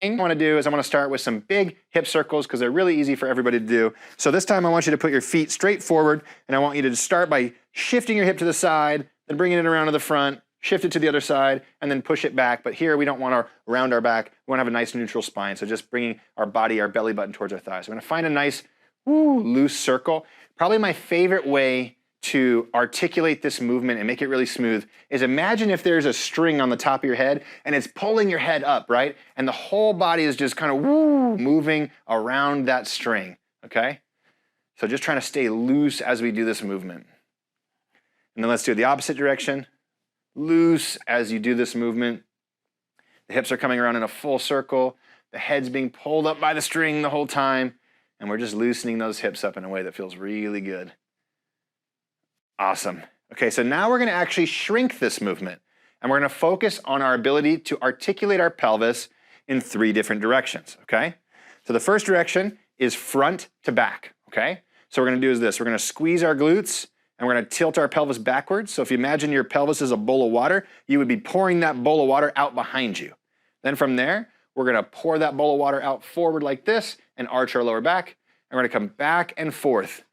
thing I want to do is I want to start with some big hip circles because they're really easy for everybody to do. So this time I want you to put your feet straight forward, and I want you to start by shifting your hip to the side, then bringing it around to the front, shift it to the other side, and then push it back. But here we don't want to round our back. We want to have a nice neutral spine. So just bringing our body, our belly button towards our thighs. So I'm going to find a nice loose circle. Probably my favorite way to articulate this movement and make it really smooth is imagine if there's a string on the top of your head and it's pulling your head up, right? And the whole body is just kind of moving around that string, okay? So just trying to stay loose as we do this movement. And then let's do the opposite direction. Loose as you do this movement. The hips are coming around in a full circle. The head's being pulled up by the string the whole time. And we're just loosening those hips up in a way that feels really good. Awesome. Okay, so now we're going to actually shrink this movement. And we're going to focus on our ability to articulate our pelvis in 3 different directions, okay? So the first direction is front to back, okay? So what we're going to do is this. We're going to squeeze our glutes, and we're going to tilt our pelvis backwards. So if you imagine your pelvis is a bowl of water, you would be pouring that bowl of water out behind you. Then from there, we're going to pour that bowl of water out forward like this and arch our lower back. And we're going to come back and forth,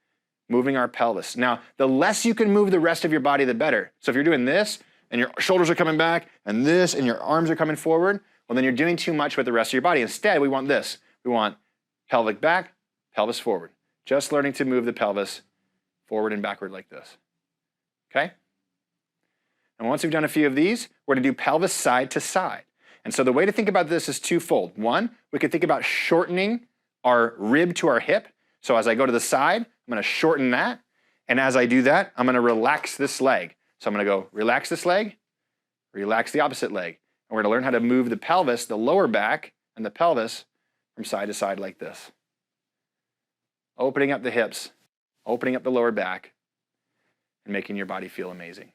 moving our pelvis. Now, the less you can move the rest of your body, the better. So if you're doing this, and your shoulders are coming back, and this, and your arms are coming forward, well, then you're doing too much with the rest of your body. Instead, we want this. We want pelvic back, pelvis forward. Just learning to move the pelvis forward and backward like this, okay? And once we've done a few of these, we're gonna do pelvis side to side. And so the way to think about this is twofold. One, we could think about shortening our rib to our hip. So as I go to the side, I'm gonna shorten that. And as I do that, I'm gonna relax this leg. So I'm gonna go relax this leg, relax the opposite leg. And we're gonna learn how to move the pelvis, the lower back, and the pelvis from side to side like this. Opening up the hips, opening up the lower back, and making your body feel amazing.